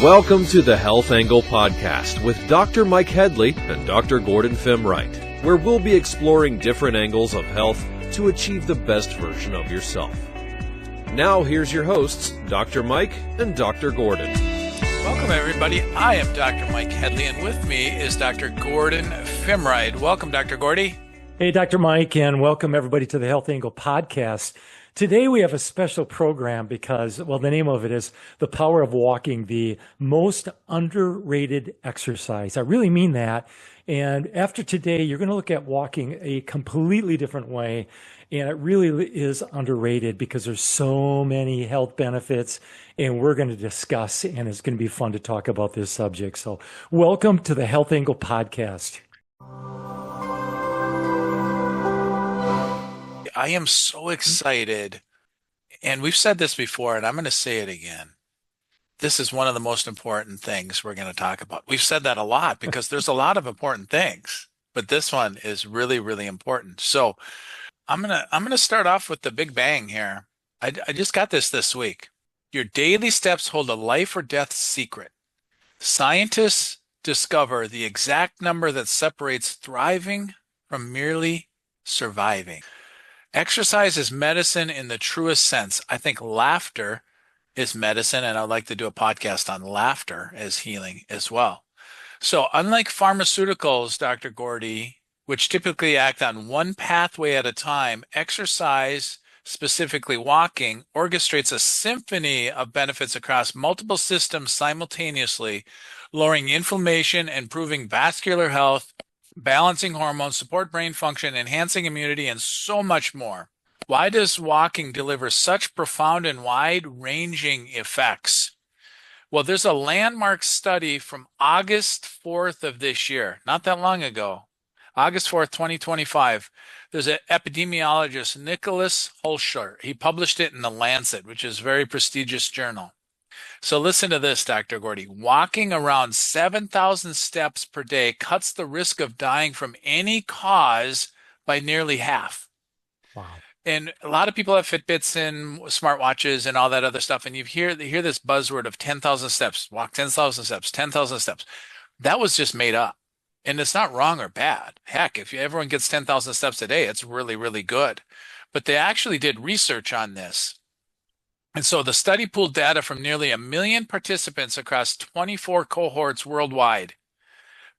Welcome to the Health Angle Podcast with Dr. Mike Headlee and Dr. Gordon Fimreite, where we'll be exploring different angles of health to achieve the best version of yourself. Now here's your hosts, Dr. Mike and Dr. Gordon. Welcome everybody. I am Dr. Mike Headlee and with me is Dr. Gordon Fimreite. Welcome, Dr. Gordy. Hey, Dr. Mike, and welcome everybody to the Health Angle Podcast. Today we have a special program because, well, the name of it is The Power of Walking, the most underrated exercise. I really mean that. And after today, you're going to look at walking a completely different way. And it really is underrated because there's so many health benefits, and we're going to discuss, and it's going to be fun to talk about this subject. So welcome to the Health Angle Podcast. I am so excited, and we've said this before, and I'm going to say it again. This is one of the most important things we're going to talk about. We've said that a lot because there's a lot of important things, but this one is really, really important. So I'm gonna start off with the big bang here. I just got this week. Your daily steps hold a life or death secret. Scientists discover the exact number that separates thriving from merely surviving. Exercise is medicine in the truest sense. I think laughter is medicine, and I'd like to do a podcast on laughter as healing as well. So unlike pharmaceuticals, Dr. Gordy, which typically act on one pathway at a time, exercise, specifically walking, orchestrates a symphony of benefits across multiple systems simultaneously, lowering inflammation, improving vascular health, balancing hormones, support brain function, enhancing immunity, and so much more. Why does walking deliver such profound and wide-ranging effects? Well, there's a landmark study from August 4th of this year, not that long ago, August 4th, 2025. There's an epidemiologist, Nicholas Holscher. He published it in The Lancet, which is a very prestigious journal. So listen to this, Dr. Gordy. Walking around 7,000 steps per day cuts the risk of dying from any cause by nearly half. Wow. And a lot of people have Fitbits and smartwatches and all that other stuff. And you hear this buzzword of 10,000 steps, walk 10,000 steps, 10,000 steps. That was just made up. And it's not wrong or bad. Heck, if everyone gets 10,000 steps a day, it's really, really good. But they actually did research on this. And so the study pooled data from nearly 1 million participants across 24 cohorts worldwide.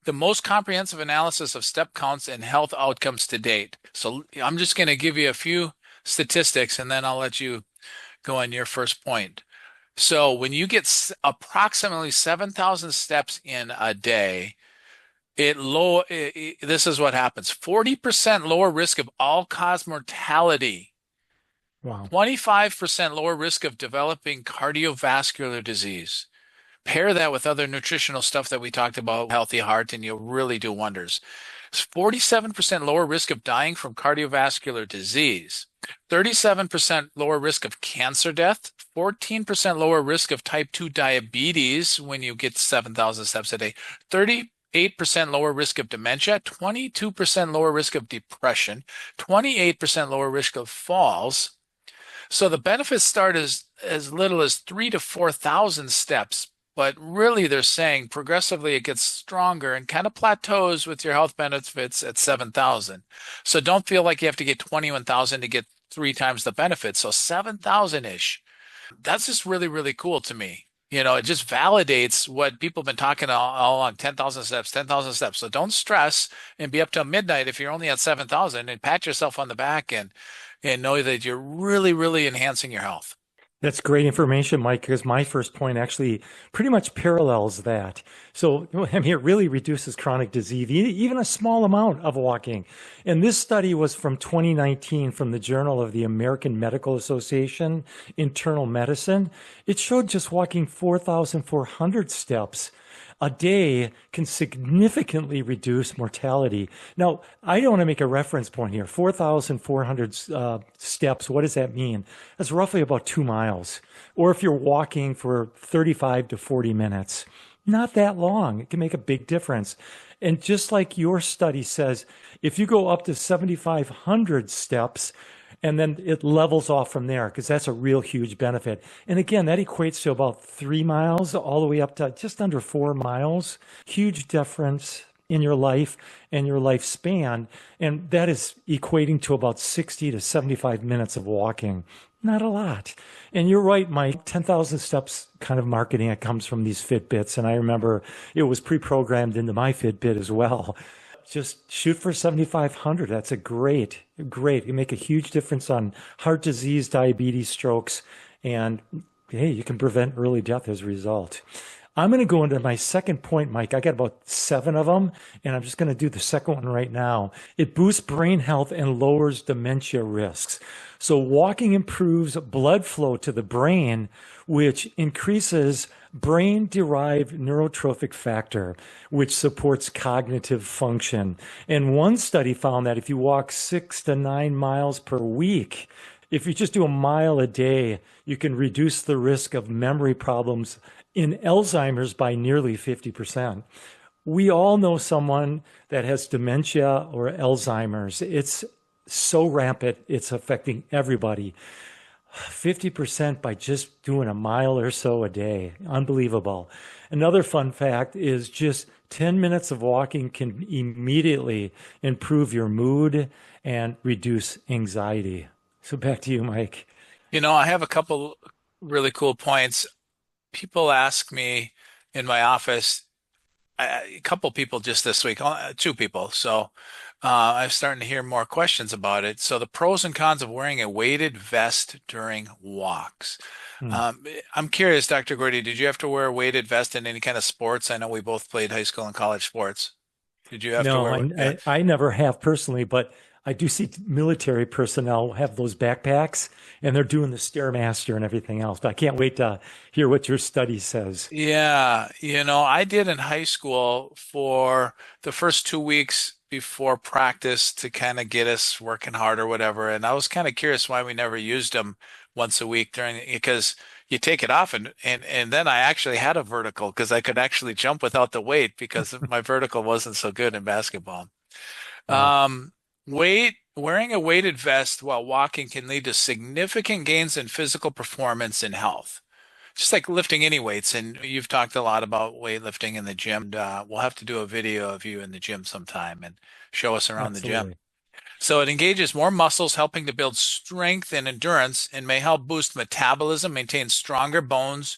The most comprehensive analysis of step counts and health outcomes to date. So I'm just going to give you a few statistics, and then I'll let you go on your first point. So when you get approximately 7,000 steps in a day, this is what happens. 40% lower risk of all-cause mortality. Wow. 25% lower risk of developing cardiovascular disease. Pair that with other nutritional stuff that we talked about, healthy heart, and you'll really do wonders. 47% lower risk of dying from cardiovascular disease. 37% lower risk of cancer death. 14% lower risk of type 2 diabetes when you get 7,000 steps a day. 38% lower risk of dementia. 22% lower risk of depression. 28% lower risk of falls. So the benefits start as little as 3,000 to 4,000 steps, but really they're saying progressively it gets stronger and kind of plateaus with your health benefits at 7,000. So don't feel like you have to get 21,000 to get 3 times the benefits. So 7,000-ish. That's just really, really cool to me. You know, it just validates what people have been talking all along, 10,000 steps, 10,000 steps. So don't stress and be up till midnight if you're only at 7,000, and pat yourself on the back and know that you're really, really enhancing your health. That's great information, Mike, because my first point actually pretty much parallels that. So, I mean, it really reduces chronic disease, even a small amount of walking. And this study was from 2019 from the Journal of the American Medical Association, Internal Medicine. It showed just walking 4,400 steps a day can significantly reduce mortality. Now, I don't want to make a reference point here. 4,400 steps, what does that mean? That's roughly about 2 miles. Or if you're walking for 35 to 40 minutes, not that long. It can make a big difference. And just like your study says, if you go up to 7,500 steps, And then it levels off from there because that's a real huge benefit. And again, that equates to about 3 miles all the way up to just under 4 miles. Huge difference in your life and your lifespan. And that is equating to about 60 to 75 minutes of walking. Not a lot. And you're right, Mike, 10,000 steps kind of marketing, it comes from these Fitbits. And I remember it was pre-programmed into my Fitbit as well. Just shoot for 7,500. That's a great. You make a huge difference on heart disease, diabetes, strokes, and hey, you can prevent early death as a result. I'm going to go into my second point, Mike. I got about 7 of them, and I'm just going to do the second one right now. It boosts brain health and lowers dementia risks. So walking improves blood flow to the brain, which increases brain-derived neurotrophic factor, which supports cognitive function. And one study found that if you walk 6 to 9 miles per week, if you just do a mile a day, you can reduce the risk of memory problems in Alzheimer's by nearly 50%. We all know someone that has dementia or Alzheimer's. It's so rampant, it's affecting everybody. 50% by just doing a mile or so a day. Unbelievable. Another fun fact is just 10 minutes of walking can immediately improve your mood and reduce anxiety. So back to you, Mike. I have a couple really cool points. People ask me in my office, a couple people just this week, 2 people. So I'm starting to hear more questions about it. So the pros and cons of wearing a weighted vest during walks. I'm curious, Dr. Gordy, did you have to wear a weighted vest in any kind of sports? I know we both played high school and college sports. Did you have to wear one? No, I never have personally, but I do see military personnel have those backpacks and they're doing the Stairmaster and everything else. But I can't wait to hear what your study says. Yeah, I did in high school for the first 2 weeks before practice to kind of get us working hard or whatever. And I was kind of curious why we never used them once a week because you take it off and then I actually had a vertical because I could actually jump without the weight because my vertical wasn't so good in basketball. Wow. Wearing a weighted vest while walking can lead to significant gains in physical performance and health. Just like lifting any weights, and you've talked a lot about weightlifting in the gym. We'll have to do a video of you in the gym sometime and show us around the gym. Absolutely. So it engages more muscles, helping to build strength and endurance, and may help boost metabolism, maintain stronger bones,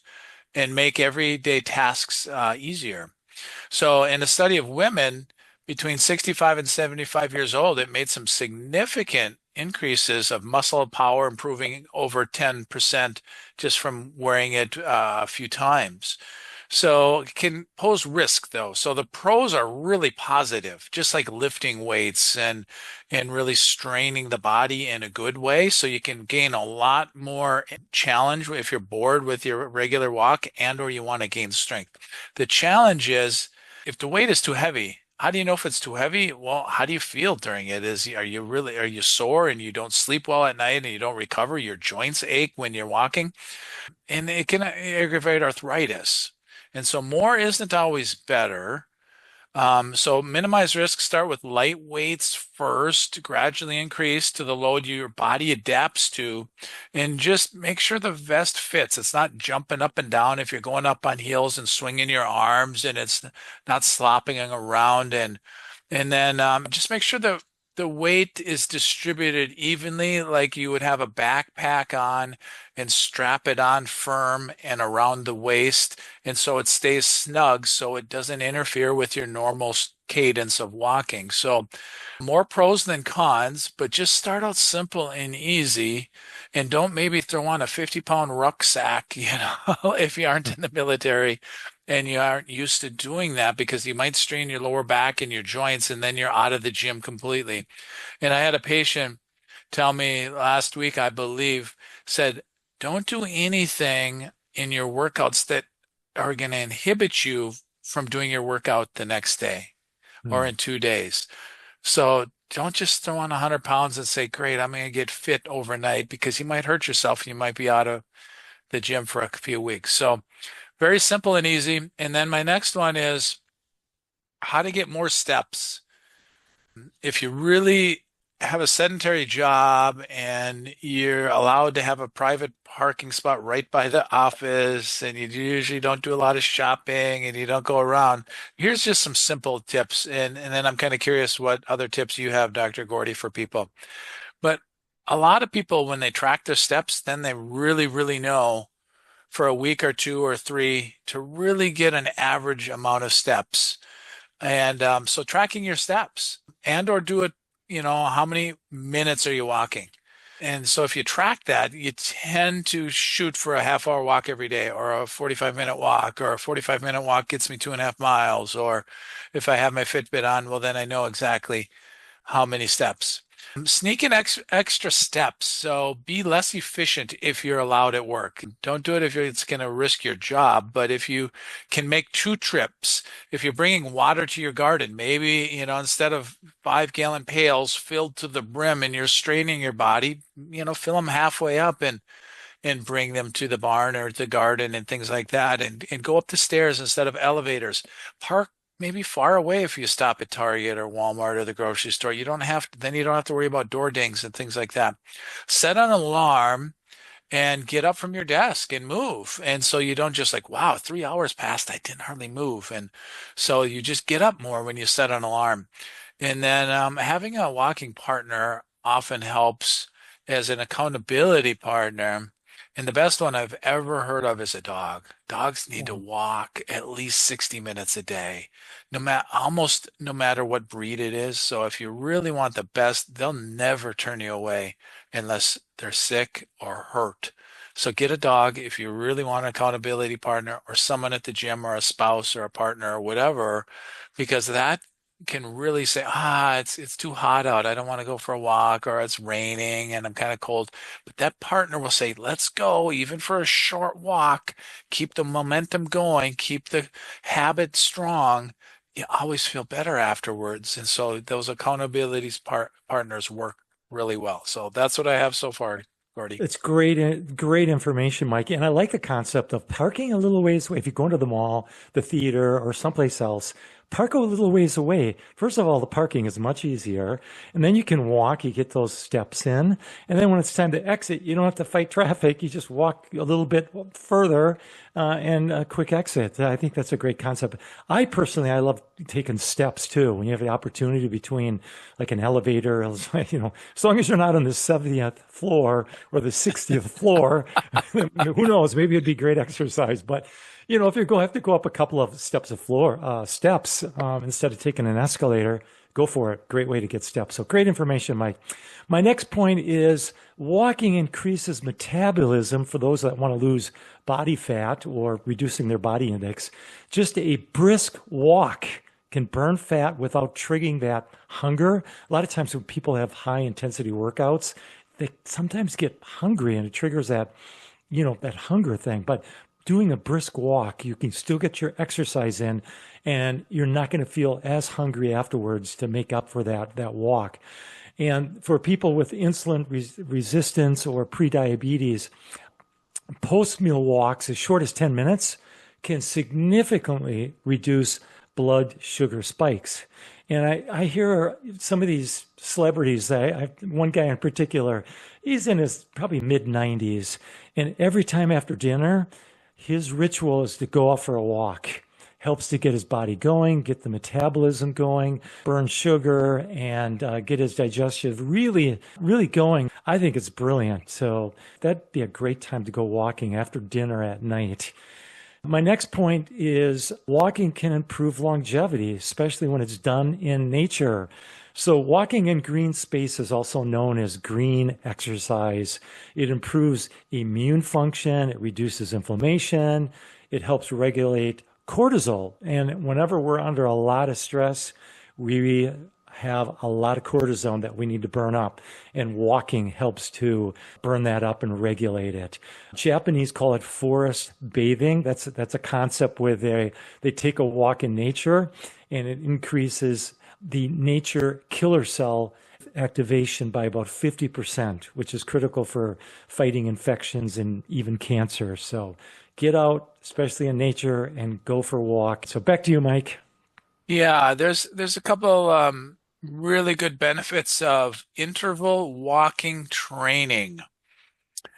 and make everyday tasks easier. So in a study of women between 65 and 75 years old, it made some significant increases of muscle power, improving over 10% just from wearing it a few times. So it can pose risk though. So the pros are really positive, just like lifting weights and really straining the body in a good way. So you can gain a lot more challenge if you're bored with your regular walk and or you want to gain strength. The challenge is if the weight is too heavy. How do you know if it's too heavy? Well, how do you feel during it? Are you sore and you don't sleep well at night and you don't recover? Your joints ache when you're walking, and it can aggravate arthritis. And so more isn't always better. So minimize risk, start with light weights first, gradually increase to the load your body adapts to, and just make sure the vest fits. It's not jumping up and down if you're going up on heels and swinging your arms, and it's not slopping around. And then just make sure the weight is distributed evenly, like you would have a backpack on and strap it on firm and around the waist. And so it stays snug so it doesn't interfere with your normal cadence of walking. So more pros than cons, but just start out simple and easy and don't maybe throw on a 50-pound rucksack, if you aren't in the military and you aren't used to doing that because you might strain your lower back and your joints and then you're out of the gym completely. And I had a patient tell me last week, I believe, said, don't do anything in your workouts that are going to inhibit you from doing your workout the next day or in 2 days. So don't just throw on 100 pounds and say, great, I'm going to get fit overnight because you might hurt yourself and you might be out of the gym for a few weeks. So very simple and easy. And then my next one is how to get more steps. If you really have a sedentary job and you're allowed to have a private parking spot right by the office and you usually don't do a lot of shopping and you don't go around, here's just some simple tips. And then I'm kind of curious what other tips you have, Dr. Gordy, for people. But a lot of people, when they track their steps, then they really, really know for a week or two or three to really get an average amount of steps. And so tracking your steps and or do it, how many minutes are you walking? And so if you track that, you tend to shoot for a half-hour walk every day or a 45-minute walk, or a 45-minute walk gets me 2.5 miles. Or if I have my Fitbit on, well, then I know exactly how many steps. Sneak in extra steps. So be less efficient if you're allowed at work. Don't do it if it's going to risk your job. But if you can make 2 trips, if you're bringing water to your garden, maybe, instead of 5-gallon pails filled to the brim and you're straining your body, fill them halfway up and bring them to the barn or the garden and things like that. And go up the stairs instead of elevators. Park maybe far away if you stop at Target or Walmart or the grocery store. You don't have to worry about door dings and things like that. Set an alarm and get up from your desk and move. And so you don't just like, wow, 3 hours passed, I didn't hardly move. And so you just get up more when you set an alarm. And then having a walking partner often helps as an accountability partner. And the best one I've ever heard of is a dog. Dogs need to walk at least 60 minutes a day, almost no matter what breed it is. So if you really want the best, they'll never turn you away unless they're sick or hurt. So get a dog if you really want an accountability partner, or someone at the gym, or a spouse or a partner or whatever, because that can really say, it's too hot out, I don't want to go for a walk, or it's raining and I'm kind of cold. But that partner will say, let's go, even for a short walk, keep the momentum going, keep the habit strong. You always feel better afterwards. And so those partners work really well. So that's what I have so far, Gordy. It's great information, Mike. And I like the concept of parking a little ways away. If you go into the mall, the theater, or someplace else, park a little ways away. First of all, the parking is much easier. And then you can walk, you get those steps in. And then when it's time to exit, you don't have to fight traffic. You just walk a little bit further and a quick exit. I think that's a great concept. I love taking steps too. When you have the opportunity between like an elevator, as long as you're not on the 70th floor or the 60th floor, who knows, maybe it'd be great exercise. But if you have to go up a couple of steps instead of taking an escalator, go for it. Great way to get steps. So great information, Mike. My next point is walking increases metabolism for those that want to lose body fat or reducing their body index. Just a brisk walk can burn fat without triggering that hunger. A lot of times when people have high intensity workouts, they sometimes get hungry and it triggers that hunger thing. But doing a brisk walk, you can still get your exercise in and you're not going to feel as hungry afterwards to make up for that walk. And for people with insulin resistance or prediabetes, post-meal walks as short as 10 minutes can significantly reduce blood sugar spikes. And I hear some of these celebrities, one guy in particular, he's in his probably mid-90s, and every time after dinner, his ritual is to go out for a walk. Helps to get his body going, get the metabolism going, burn sugar, and get his digestion really, really going. I think it's brilliant. So that'd be a great time to go walking after dinner at night. My next point is walking can improve longevity, especially when it's done in nature. So walking in green space is also known as green exercise. It improves immune function, it reduces inflammation, it helps regulate cortisol. And whenever we're under a lot of stress, we have a lot of cortisol that we need to burn up. And walking helps to burn that up and regulate it. Japanese call it forest bathing. That's a concept where they take a walk in nature and it increases the nature killer cell activation by about 50%, which is critical for fighting infections and even cancer. So get out, especially in nature, and go for a walk. So back to you, Mike. Yeah, there's a couple really good benefits of interval walking training.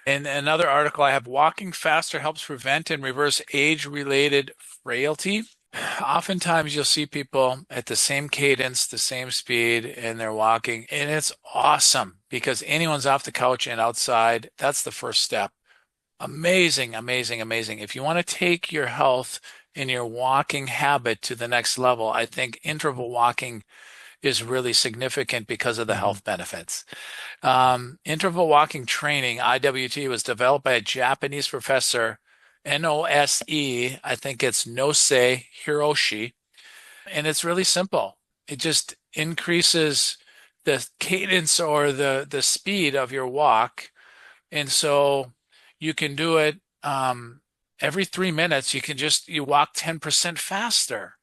In another article I have, walking faster helps prevent and reverse age-related frailty. Oftentimes you'll see people at the same cadence, the same speed, and they're walking, and it's awesome because anyone's off the couch and outside. That's the first step. Amazing, amazing, amazing. If you want to take your health and your walking habit to the next level, I think interval walking is really significant because of the Mhm. health benefits. Interval walking training, IWT, was developed by a Japanese professor, NOSE, I think it's Nose Hiroshi, and it's really simple. It just increases the cadence or the speed of your walk. And so you can do it every 3 minutes. You walk 10% faster.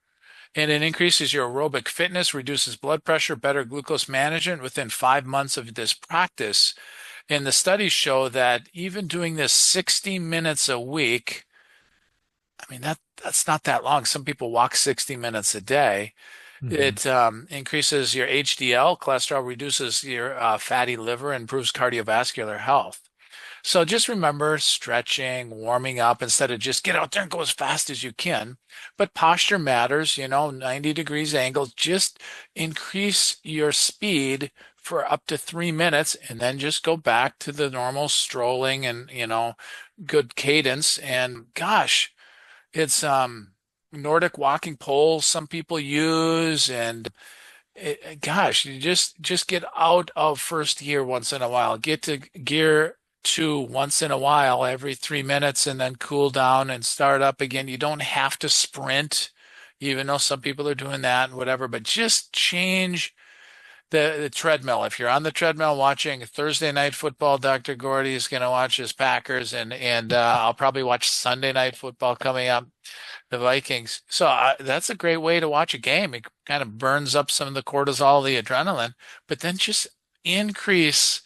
And it increases your aerobic fitness, reduces blood pressure, better glucose management within 5 months of this practice. And the studies show that even doing this 60 minutes a week, I mean, that's not that long. Some people walk 60 minutes a day. Mhm. It increases your HDL cholesterol, reduces your fatty liver, improves cardiovascular health. So just remember stretching, warming up instead of just get out there and go as fast as you can. But posture matters, 90 degrees angle. Just increase your speed for up to 3 minutes and then just go back to the normal strolling and, good cadence. And gosh, it's Nordic walking poles some people use, and gosh, you just get out of first gear once in a while. Get to gear two once in a while, every 3 minutes, and then cool down and start up again. You don't have to sprint, even though some people are doing that and whatever, but just change the treadmill. If you're on the treadmill watching Thursday night football, Dr. Gordy is going to watch his Packers, and I'll probably watch Sunday night football coming up, the Vikings. So that's a great way to watch a game. It kind of burns up some of the cortisol, the adrenaline, but then just increase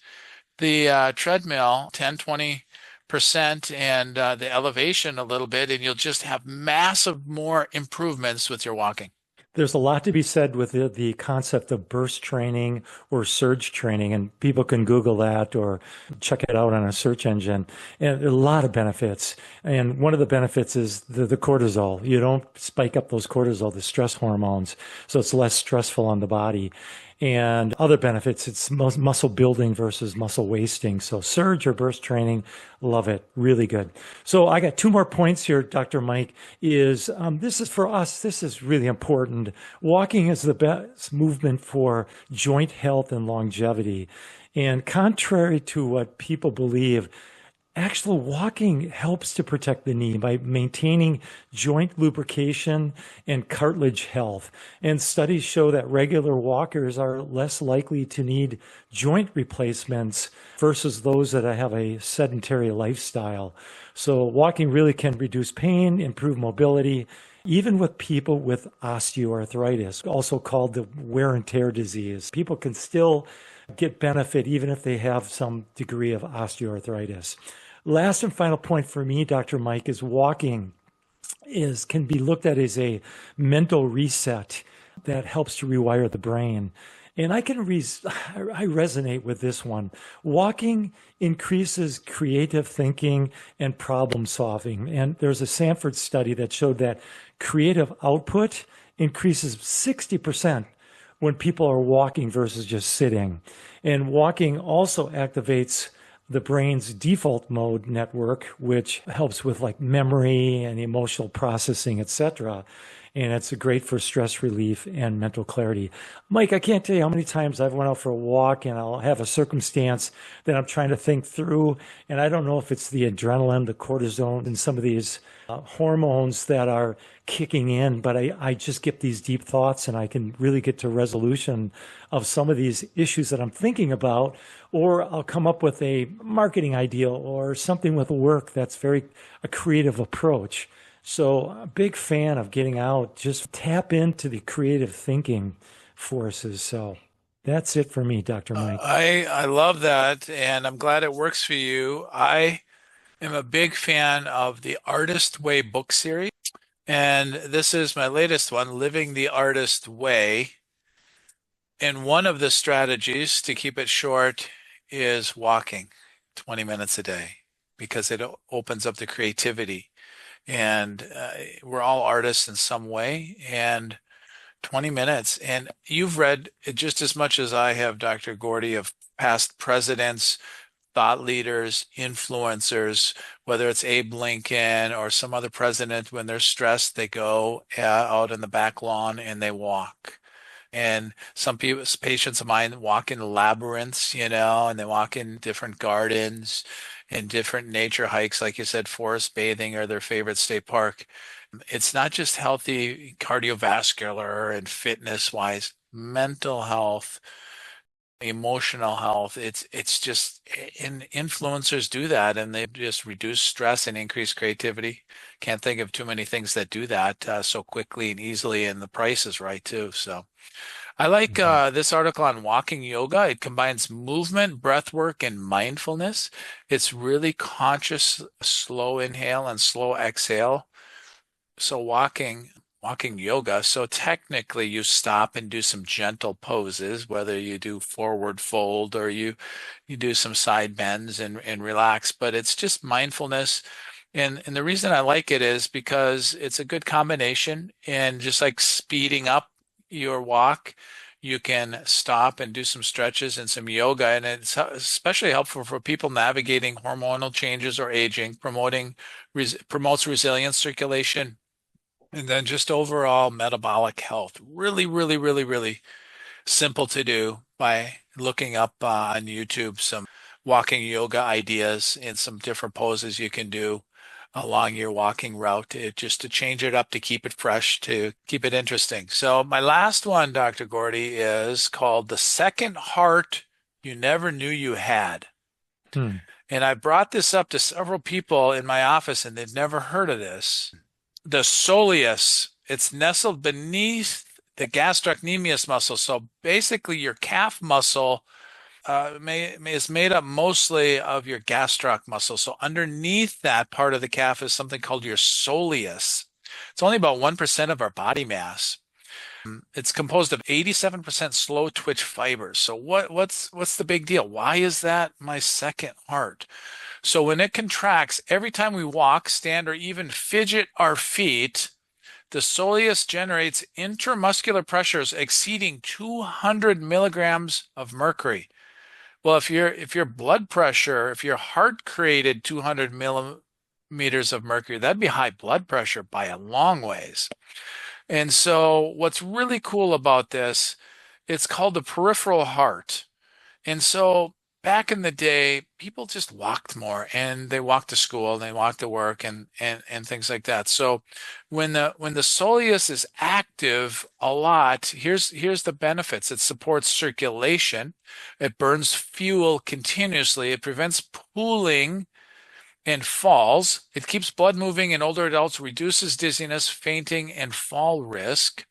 the treadmill 10, 20% and the elevation a little bit, and you'll just have massive more improvements with your walking. There's a lot to be said with the concept of burst training or surge training, and people can Google that or check it out on a search engine. And a lot of benefits. And one of the benefits is the cortisol. You don't spike up those cortisol, the stress hormones, so it's less stressful on the body. And other benefits, it's muscle building versus muscle wasting. So surge or burst training, love it. Really good. So I got two more points here, Dr. Mike, is this is for us, this is really important. Walking is the best movement for joint health and longevity. And contrary to what people believe, actual walking helps to protect the knee by maintaining joint lubrication and cartilage health. And studies show that regular walkers are less likely to need joint replacements versus those that have a sedentary lifestyle. So walking really can reduce pain, improve mobility, even with people with osteoarthritis, also called the wear and tear disease. People can still get benefit even if they have some degree of osteoarthritis. Last and final point for me, Dr. Mike, is walking can be looked at as a mental reset that helps to rewire the brain. And I resonate with this one. Walking increases creative thinking and problem solving. And there's a Stanford study that showed that creative output increases 60% when people are walking versus just sitting. And walking also activates the brain's default mode network, which helps with like memory and emotional processing, etc. And it's great for stress relief and mental clarity. Mike, I can't tell you how many times I've went out for a walk and I'll have a circumstance that I'm trying to think through. And I don't know if it's the adrenaline, the cortisone, and some of these hormones that are kicking in, but I just get these deep thoughts and I can really get to resolution of some of these issues that I'm thinking about, or I'll come up with a marketing idea or something with work that's a creative approach. So a big fan of getting out, just tap into the creative thinking forces. So that's it for me, Dr. Mike. I love that, and I'm glad it works for you. I am a big fan of the Artist Way book series, and this is my latest one, Living the Artist Way. And one of the strategies to keep it short is walking 20 minutes a day because it opens up the creativity. And we're all artists in some way. And 20 minutes. And you've read just as much as I have, Dr. Gordy, of past presidents, thought leaders, influencers, whether it's Abe Lincoln or some other president, when they're stressed, they go out on the back lawn and they walk. And some people, patients of mine walk in labyrinths, and they walk in different gardens and different nature hikes, like you said, forest bathing or their favorite state park. It's not just healthy cardiovascular and fitness wise, mental health, emotional health. It's just, and influencers do that, and they just reduce stress and increase creativity. Can't think of too many things that do that so quickly and easily, and the price is right too. So I like this article on walking yoga. It combines movement, breath work, and mindfulness. It's really conscious, slow inhale and slow exhale. So walking yoga. So technically you stop and do some gentle poses, whether you do forward fold or you do some side bends and relax, but it's just mindfulness. And the reason I like it is because it's a good combination, and just like speeding up your walk, you can stop and do some stretches and some yoga, and it's especially helpful for people navigating hormonal changes or aging, promotes resilience, circulation, and then just overall metabolic health. Really, really, really, really simple to do by looking up on YouTube some walking yoga ideas and some different poses you can do along your walking route, just to change it up, to keep it fresh, to keep it interesting. So my last one, Dr. Gordy, is called The Second Heart You Never Knew You Had. Hmm. And I brought this up to several people in my office, and they'd never heard of this. The soleus, it's nestled beneath the gastrocnemius muscle. So basically your calf muscle is made up mostly of your gastroc muscle. So underneath that part of the calf is something called your soleus. It's only about 1% of our body mass. It's composed of 87% slow twitch fibers. So what's the big deal? Why is that my second heart? So when it contracts, every time we walk, stand, or even fidget our feet, the soleus generates intramuscular pressures exceeding 200 milligrams of mercury. Well, if your blood pressure, if your heart created 200 millimeters of mercury, that'd be high blood pressure by a long ways. And so what's really cool about this, it's called the peripheral heart. And so back in the day, people just walked more, and they walked to school and they walked to work and things like that. So when the soleus is active a lot, here's the benefits. It supports circulation, it burns fuel continuously, it prevents pooling and falls, it keeps blood moving in older adults, reduces dizziness, fainting, and fall risk,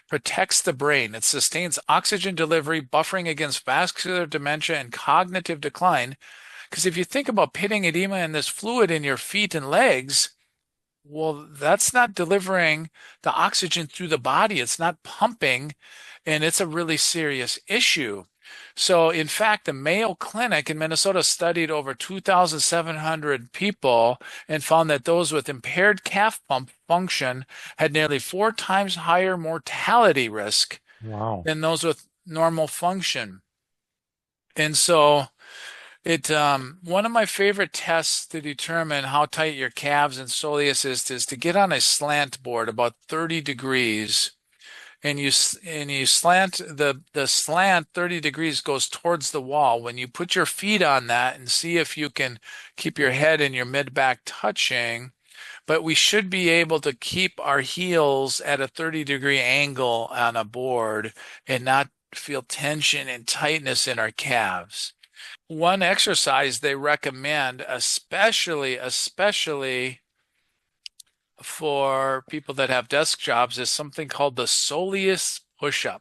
protects the brain. It sustains oxygen delivery, buffering against vascular dementia and cognitive decline. Because if you think about pitting edema and this fluid in your feet and legs, well, that's not delivering the oxygen through the body. It's not pumping, and it's a really serious issue. So, in fact, the Mayo Clinic in Minnesota studied over 2,700 people and found that those with impaired calf pump function had nearly 4 times higher mortality risk Wow. than those with normal function. And so, one of my favorite tests to determine how tight your calves and soleus is to get on a slant board about 30 degrees. And you slant the slant 30 degrees goes towards the wall. When you put your feet on that and see if you can keep your head and your mid back touching, but we should be able to keep our heels at a 30-degree angle on a board and not feel tension and tightness in our calves. One exercise they recommend, especially for people that have desk jobs, is something called the soleus push-up.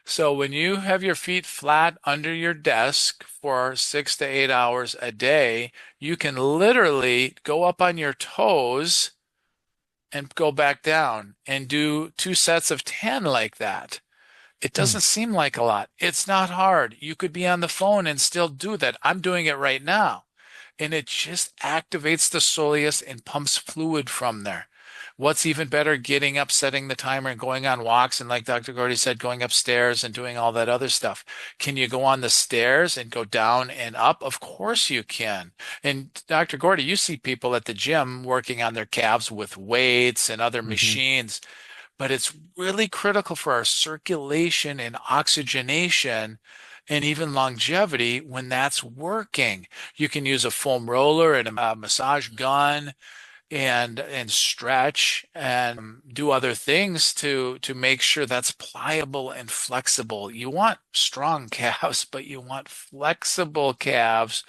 So when you have your feet flat under your desk for 6 to 8 hours a day, you can literally go up on your toes and go back down and do 2 sets of 10 like that. It doesn't seem like a lot. It's not hard. You could be on the phone and still do that. I'm doing it right now. And it just activates the soleus and pumps fluid from there. What's even better, getting up, setting the timer and going on walks. And like Dr. Gordy said, going upstairs and doing all that other stuff. Can you go on the stairs and go down and up? Of course you can. And Dr. Gordy, you see people at the gym working on their calves with weights and other machines. But it's really critical for our circulation and oxygenation and even longevity when that's working. You can use a foam roller and a massage gun and stretch and do other things to make sure that's pliable and flexible. You want strong calves, but you want flexible calves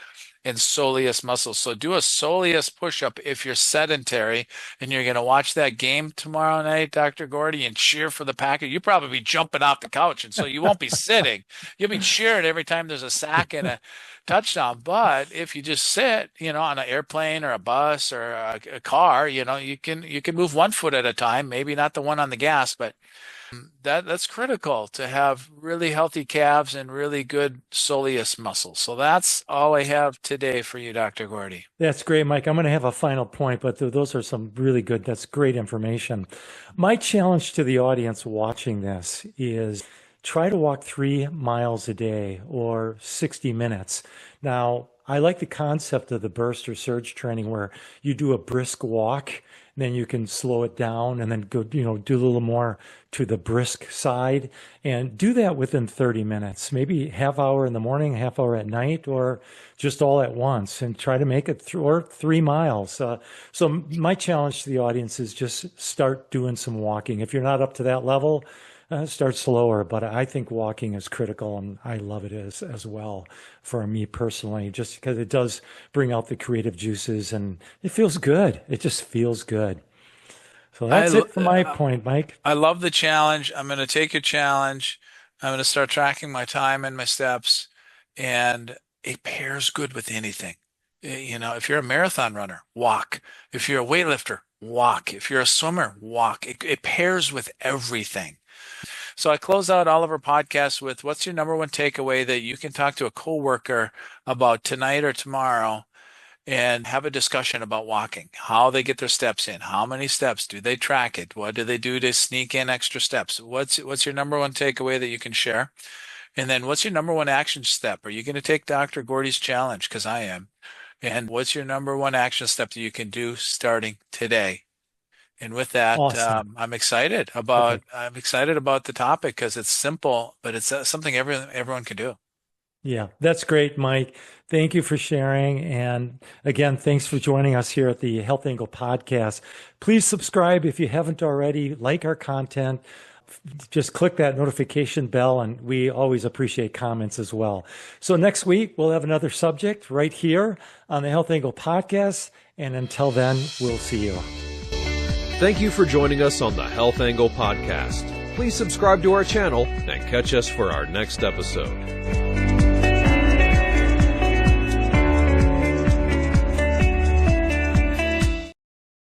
and soleus muscles. So do a soleus push-up if you're sedentary and you're going to watch that game tomorrow night, Dr. Gordy, and cheer for the Packers. You'll probably be jumping off the couch, and so you won't be sitting. You'll be cheering every time there's a sack and a touchdown. But if you just sit, on an airplane or a bus or a car, you can move one foot at a time, maybe not the one on the gas, but that's critical to have really healthy calves and really good soleus muscles. So that's all I have today for you, Dr. Gordy. That's great, Mike. I'm going to have a final point, but those are some really good, that's great information. My challenge to the audience watching this is try to walk 3 miles a day or 60 minutes. Now, I like the concept of the burst or surge training where you do a brisk walk, then you can slow it down and then go, do a little more to the brisk side and do that within 30 minutes, maybe half hour in the morning, half hour at night, or just all at once, and try to make it 3 miles. So my challenge to the audience is just start doing some walking. If you're not up to that level, start slower, but I think walking is critical, and I love it as well for me personally, just because it does bring out the creative juices, and it feels good. It just feels good. So that's it for my point, Mike. I love the challenge. I'm going to take your challenge. I'm going to start tracking my time and my steps, and it pairs good with anything. If you're a marathon runner, walk. If you're a weightlifter, walk. If you're a swimmer, walk. It pairs with everything. So I close out all of our podcasts with, what's your number one takeaway that you can talk to a coworker about tonight or tomorrow and have a discussion about walking, how they get their steps in, how many steps, do they track it, what do they do to sneak in extra steps? What's your number one takeaway that you can share? And then what's your number one action step? Are you going to take Dr. Gordy's challenge? Because I am. And what's your number one action step that you can do starting today? And with that, awesome. I'm excited about the topic because it's simple, but it's something everyone can do. Yeah, that's great, Mike. Thank you for sharing. And again, thanks for joining us here at the Health Angle Podcast. Please subscribe if you haven't already, like our content. Just click that notification bell, and we always appreciate comments as well. So next week, we'll have another subject right here on the Health Angle Podcast. And until then, we'll see you. Thank you for joining us on the Health Angle Podcast. Please subscribe to our channel and catch us for our next episode.